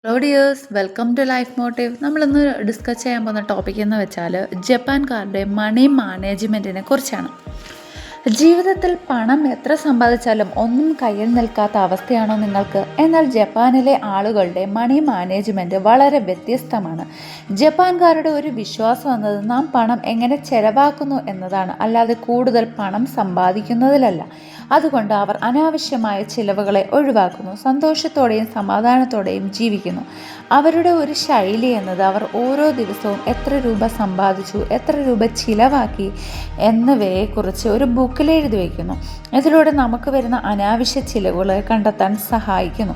Hello dears, welcome to life motive. നമ്മളിന്ന് discuss ചെയ്യാൻ പോകുന്ന ടോപ്പിക് എന്ന് വെച്ചാൽ ജപ്പാൻകാരുടെ മണി മാനേജ്മെൻറ്റിനെ കുറിച്ചാണ്. ജീവിതത്തിൽ പണം എത്ര സമ്പാദിച്ചാലും ഒന്നും കയ്യിൽ നിൽക്കാത്ത അവസ്ഥയാണോ നിങ്ങൾക്ക്? എന്നാൽ ജപ്പാനിലെ ആളുകളുടെ മണി മാനേജ്മെൻറ്റ് വളരെ വ്യത്യസ്തമാണ്. ജപ്പാൻകാരുടെ ഒരു വിശ്വാസം എന്നത് നാം പണം എങ്ങനെ ചെലവാക്കുന്നു എന്നതാണ്, അല്ലാതെ കൂടുതൽ പണം സമ്പാദിക്കുന്നതിലല്ല. അതുകൊണ്ട് അവർ അനാവശ്യമായ ചിലവുകളെ ഒഴിവാക്കുന്നു, സന്തോഷത്തോടെയും സമാധാനത്തോടെയും ജീവിക്കുന്നു. അവരുടെ ഒരു ശൈലി എന്നത് അവർ ഓരോ ദിവസവും എത്ര രൂപ സമ്പാദിച്ചു, എത്ര രൂപ ചിലവാക്കി എന്നിവയെക്കുറിച്ച് ഒരു ബുക്കിൽ എഴുതി വയ്ക്കുന്നു. ഇതിലൂടെ നമുക്ക് വരുന്ന അനാവശ്യ ചിലവുകളെ കണ്ടെത്താൻ സഹായിക്കുന്നു.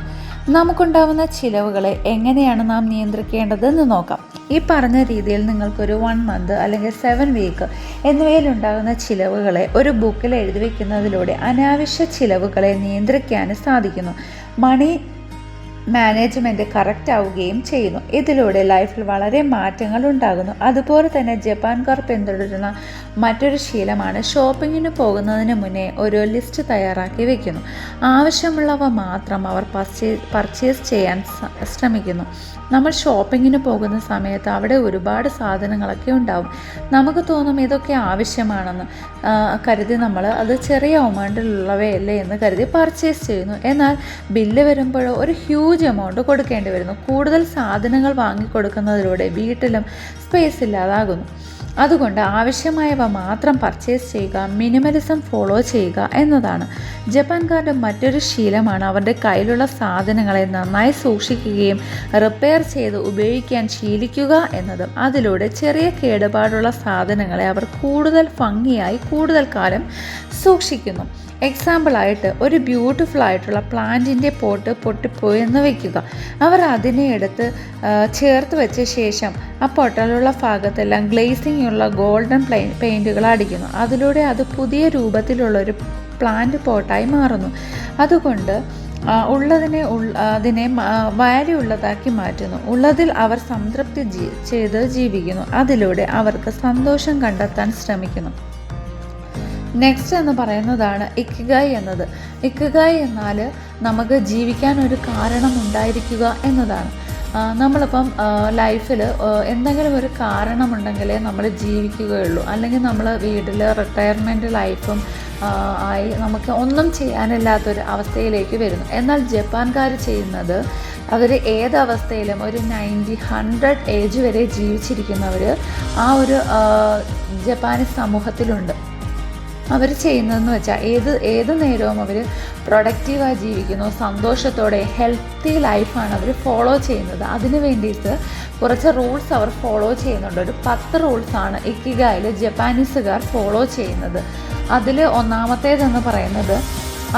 നമുക്കുണ്ടാവുന്ന ചിലവുകളെ എങ്ങനെയാണ് നാം നിയന്ത്രിക്കേണ്ടതെന്ന് നോക്കാം. ഈ പറഞ്ഞ രീതിയിൽ നിങ്ങൾക്കൊരു 1 മന്ത് അല്ലെങ്കിൽ 7 വീക്ക് എന്നിവയിലുണ്ടാകുന്ന ചിലവുകളെ ഒരു ബുക്കിൽ എഴുതി വയ്ക്കുന്നതിലൂടെ അനാവശ്യ ചിലവുകളെ നിയന്ത്രിക്കാൻ സാധിക്കുന്നു. മണി മാനേജ്മെൻറ്റ് കറക്റ്റ് ആവുകയും ചെയ്യുന്നു. ഇതിലൂടെ ലൈഫിൽ വളരെ മാറ്റങ്ങൾ ഉണ്ടാകുന്നു. അതുപോലെ തന്നെ ജപ്പാൻകാർ പിന്തുടരുന്ന മറ്റൊരു ശീലമാണ് ഷോപ്പിങ്ങിന് പോകുന്നതിന് മുന്നേ ഒരു ലിസ്റ്റ് തയ്യാറാക്കി വയ്ക്കുന്നു. ആവശ്യമുള്ളവ മാത്രം അവർ പർച്ചേസ് ചെയ്യാൻ ശ്രമിക്കുന്നു. നമ്മൾ ഷോപ്പിങ്ങിന് പോകുന്ന സമയത്ത് അവിടെ ഒരുപാട് സാധനങ്ങളൊക്കെ ഉണ്ടാവും. നമുക്ക് തോന്നും ഇതൊക്കെ ആവശ്യമാണെന്ന് കരുതി നമ്മൾ അത് ചെറിയ എമൗണ്ടിലുള്ളവയല്ലേ എന്ന് കരുതി പർച്ചേസ് ചെയ്യുന്നു. എന്നാൽ ബില്ല് വരുമ്പോഴോ ഒരു ഹ്യൂജ് എമൗണ്ട് കൊടുക്കേണ്ടി വരുന്നു. കൂടുതൽ സാധനങ്ങൾ വാങ്ങിക്കൊടുക്കുന്നതിലൂടെ വീട്ടിലും സ്പേസ് ഇല്ലാതാകുന്നു. അതുകൊണ്ട് ആവശ്യമായവ മാത്രം പർച്ചേസ് ചെയ്യുക, മിനിമലിസം ഫോളോ ചെയ്യുക എന്നതാണ്. ജപ്പാൻകാരുടെ മറ്റൊരു ശീലമാണ് അവരുടെ കയ്യിലുള്ള സാധനങ്ങളെ നന്നായി സൂക്ഷിക്കുകയും റിപ്പയർ ചെയ്ത് ഉപയോഗിക്കാൻ ശീലിക്കുക എന്നതും. അതിലൂടെ ചെറിയ കേടുപാടുള്ള സാധനങ്ങളെ അവർ കൂടുതൽ ഭംഗിയായി കൂടുതൽ കാലം സൂക്ഷിക്കുന്നു. എക്സാമ്പിളായിട്ട് ഒരു ബ്യൂട്ടിഫുൾ ആയിട്ടുള്ള പ്ലാന്റിൻ്റെ പോട്ട് പൊട്ടിപ്പോയെന്ന് വയ്ക്കുക. അവർ അതിനെ എടുത്ത് ചേർത്ത് വെച്ച ശേഷം ആ പൊട്ടലുള്ള ഭാഗത്തെല്ലാം ഗ്ലേസിംഗ് ഉള്ള ഗോൾഡൻ പെയിൻറ്റുകൾ അടിക്കുന്നു. അതിലൂടെ അത് പുതിയ രൂപത്തിലുള്ളൊരു പ്ലാന്റ് പോട്ടായി മാറുന്നു. അതുകൊണ്ട് അതിനെ വാല്യൂ ഉള്ളതാക്കി മാറ്റുന്നു. ഉള്ളതിൽ അവർ സംതൃപ്തി ചെയ്ത് ജീവിക്കുന്നു. അതിലൂടെ അവർക്ക് സന്തോഷം കണ്ടെത്താൻ ശ്രമിക്കുന്നു. നെക്സ്റ്റ് എന്ന് പറയുന്നതാണ് ഇക്കിഗായ് എന്നത്. ഇക്കിഗായ് എന്നാൽ നമുക്ക് ജീവിക്കാൻ ഒരു കാരണം ഉണ്ടായിരിക്കുക എന്നതാണ്. നമ്മളിപ്പം ലൈഫിൽ എന്തെങ്കിലും ഒരു കാരണമുണ്ടെങ്കിലേ നമ്മൾ ജീവിക്കുകയുള്ളൂ. അല്ലെങ്കിൽ നമ്മൾ വീട്ടിൽ റിട്ടയർമെൻറ്റ് ലൈഫും ആയി നമുക്ക് ഒന്നും ചെയ്യാനില്ലാത്തൊരു അവസ്ഥയിലേക്ക് വരുന്നു. എന്നാൽ ജപ്പാൻകാർ ചെയ്യുന്നത്, അവർ ഏതവസ്ഥയിലും ഒരു 90-100 ഏജ് വരെ ജീവിച്ചിരിക്കുന്നവർ ആ ഒരു ജപ്പാനീസ് സമൂഹത്തിലുണ്ട്. അവർ ചെയ്യുന്നതെന്ന് വെച്ചാൽ ഏത് നേരവും അവർ പ്രൊഡക്റ്റീവായി ജീവിക്കുന്നു, സന്തോഷത്തോടെ ഹെൽത്തി ലൈഫാണ് അവർ ഫോളോ ചെയ്യുന്നത്. അതിന് വേണ്ടിയിട്ട് കുറച്ച് റൂൾസ് അവർ ഫോളോ ചെയ്യുന്നുണ്ട്. ഒരു 10 റൂൾസാണ് ഇക്കിഗായിൽ ജപ്പാനീസുകാർ ഫോളോ ചെയ്യുന്നത്. അതിൽ ഒന്നാമത്തേതെന്ന് പറയുന്നത്,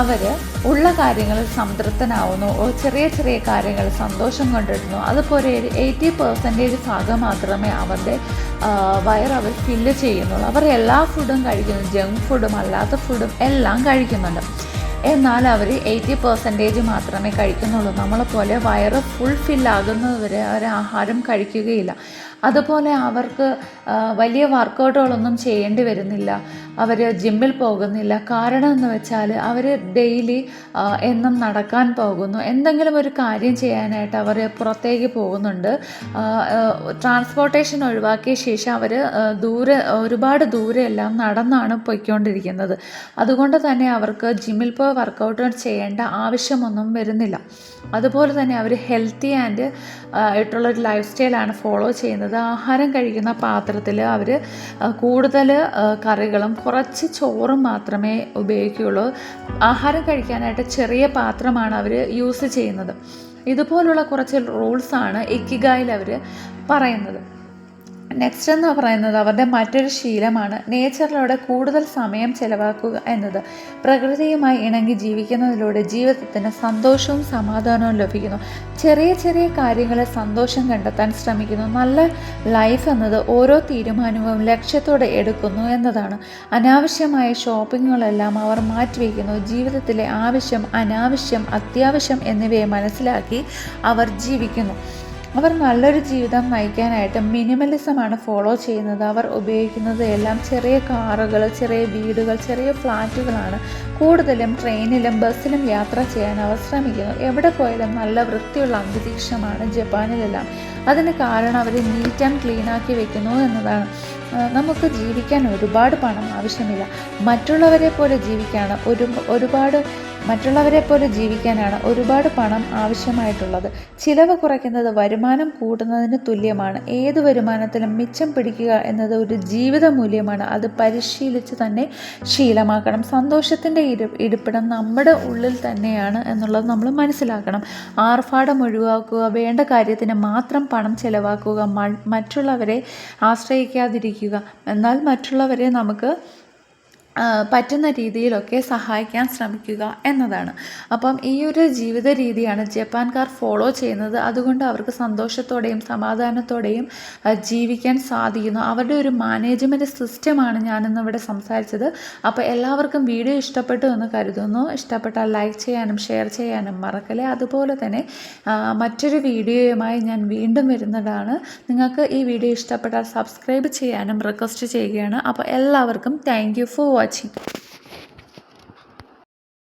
അവർ ഉള്ള കാര്യങ്ങളിൽ സംതൃപ്തനാവുന്നു, ചെറിയ ചെറിയ കാര്യങ്ങൾ സന്തോഷം കൊണ്ടിരുന്നു. അതുപോലെ ഒരു 80% ഭാഗം മാത്രമേ അവരുടെ അവർ ഫില്ല് ചെയ്യുന്നുള്ളൂ. അവർ എല്ലാ ഫുഡും കഴിക്കുന്നു, ജങ്ക് ഫുഡും അല്ലാത്ത ഫുഡും എല്ലാം കഴിക്കുന്നുണ്ട്. എന്നാൽ അവർ 80% മാത്രമേ കഴിക്കുന്നുള്ളൂ. നമ്മളെപ്പോലെ വയറ് ഫില്ലാകുന്നതുവരെ അവർ ആഹാരം കഴിക്കുകയില്ല. അതുപോലെ അവർക്ക് വലിയ വർക്കൗട്ടുകളൊന്നും ചെയ്യേണ്ടി വരുന്നില്ല. അവർ ജിമ്മിൽ പോകുന്നില്ല. കാരണം എന്ന് വെച്ചാൽ അവർ ഡെയിലി എന്നും നടക്കാൻ പോകുന്നു. എന്തെങ്കിലും ഒരു കാര്യം ചെയ്യാനായിട്ട് അവർ പുറത്തേക്ക് പോകുന്നുണ്ട്. ട്രാൻസ്പോർട്ടേഷൻ ഒഴിവാക്കിയ ശേഷം അവർ ഒരുപാട് ദൂരെയെല്ലാം നടന്നാണ് പോയിക്കൊണ്ടിരിക്കുന്നത്. അതുകൊണ്ട് തന്നെ അവർക്ക് ജിമ്മിൽ പോയി വർക്കൗട്ട് ചെയ്യേണ്ട ആവശ്യമൊന്നും വരുന്നില്ല. അതുപോലെ തന്നെ അവർ ഹെൽത്തി ആയിട്ടുള്ളൊരു ലൈഫ് സ്റ്റൈലാണ് ഫോളോ ചെയ്യുന്നത്. ആഹാരം കഴിക്കുന്ന പാത്രത്തിൽ അവർ കൂടുതൽ കറികളും കുറച്ച് ചോറും മാത്രമേ ഉപയോഗിക്കുകയുള്ളൂ. ആഹാരം കഴിക്കാനായിട്ട് ചെറിയ പാത്രമാണ് അവർ യൂസ് ചെയ്യുന്നത്. ഇതുപോലുള്ള കുറച്ച് റൂൾസാണ് ഇക്കിഗായിൽ അവർ പറയുന്നത്. നെക്സ്റ്റ് എന്ന് പറയുന്നത് അവരുടെ മറ്റൊരു ശീലമാണ് നേച്ചറിലൂടെ കൂടുതൽ സമയം ചെലവാക്കുക എന്നത്. പ്രകൃതിയുമായി ഇണങ്ങി ജീവിക്കുന്നതിലൂടെ ജീവിതത്തിന് സന്തോഷവും സമാധാനവും ലഭിക്കുന്നു. ചെറിയ ചെറിയ കാര്യങ്ങളിൽ സന്തോഷം കണ്ടെത്താൻ ശ്രമിക്കുന്നു. നല്ല ലൈഫ് എന്നത് ഓരോ തീരുമാനവും ലക്ഷ്യത്തോടെ എടുക്കുന്നു എന്നതാണ്. അനാവശ്യമായ ഷോപ്പിങ്ങുകളെല്ലാം അവർ മാറ്റിവെക്കുന്നു. ജീവിതത്തിലെ ആവശ്യം, അനാവശ്യം, അത്യാവശ്യം എന്നിവയെ മനസ്സിലാക്കി അവർ ജീവിക്കുന്നു. അവർ നല്ലൊരു ജീവിതം നയിക്കാനായിട്ട് മിനിമലിസമാണ് ഫോളോ ചെയ്യുന്നത്. അവർ ഉപയോഗിക്കുന്നത് എല്ലാം ചെറിയ കാറുകൾ, ചെറിയ വീടുകൾ, ചെറിയ ഫ്ലാറ്റുകളാണ്. കൂടുതലും ട്രെയിനിലും ബസ്സിലും യാത്ര ചെയ്യാൻ അവർ ശ്രമിക്കുന്നു. എവിടെ പോയാലും നല്ല വൃത്തിയുള്ള അന്തരീക്ഷമാണ് ജപ്പാനിലെല്ലാം. അതിന് കാരണം അവർ നീറ്റ് ആൻഡ് ക്ലീൻ ആക്കി വെക്കുന്നു എന്നതാണ്. നമുക്ക് ജീവിക്കാൻ ഒരുപാട് പണം ആവശ്യമില്ല. മറ്റുള്ളവരെ പോലെ ജീവിക്കാനാണ് ഒരുപാട് പണം ആവശ്യമായിട്ടുള്ളത്. ചിലവ് കുറയ്ക്കുന്നത് വരുമാനം കൂട്ടുന്നതിന് തുല്യമാണ്. ഏത് വരുമാനത്തിലും മിച്ചം പിടിക്കുക എന്നത് ഒരു ജീവിത മൂല്യമാണ്. അത് പരിശീലിച്ച് തന്നെ ശീലമാക്കണം. സന്തോഷത്തിൻ്റെ ഇരിപ്പിടം നമ്മുടെ ഉള്ളിൽ തന്നെയാണ് എന്നുള്ളത് നമ്മൾ മനസ്സിലാക്കണം. ആർഭാടം ഒഴിവാക്കുക, വേണ്ട കാര്യത്തിന് മാത്രം പണം ചെലവാക്കുക, മറ്റുള്ളവരെ ആശ്രയിക്കാതിരിക്കുക. എന്നാൽ മറ്റുള്ളവരെ നമുക്ക് പറ്റുന്ന രീതിയിലൊക്കെ സഹായിക്കാൻ ശ്രമിക്കുക എന്നതാണ്. അപ്പം ഈ ഒരു ജീവിത രീതിയാണ് ജപ്പാൻകാർ ഫോളോ ചെയ്യുന്നത്. അതുകൊണ്ട് അവർക്ക് സന്തോഷത്തോടെയും സമാധാനത്തോടെയും ജീവിക്കാൻ സാധിക്കുന്നു. അവരുടെ ഒരു മാനേജ്മെൻറ്റ് സിസ്റ്റമാണ് ഞാനിന്നിവിടെ സംസാരിച്ചത്. അപ്പോൾ എല്ലാവർക്കും വീഡിയോ ഇഷ്ടപ്പെട്ടു എന്ന് കരുതുന്നു. ഇഷ്ടപ്പെട്ടാൽ ലൈക്ക് ചെയ്യാനും ഷെയർ ചെയ്യാനും മറക്കല്ലേ. അതുപോലെ തന്നെ മറ്റൊരു വീഡിയോയുമായി ഞാൻ വീണ്ടും വരുന്നതാണ്. നിങ്ങൾക്ക് ഈ വീഡിയോ ഇഷ്ടപ്പെട്ടാൽ സബ്സ്ക്രൈബ് ചെയ്യാനും റിക്വസ്റ്റ് ചെയ്യുകയാണ്. അപ്പോൾ എല്ലാവർക്കും താങ്ക് യു ഫോർ വാച്ചിങ്.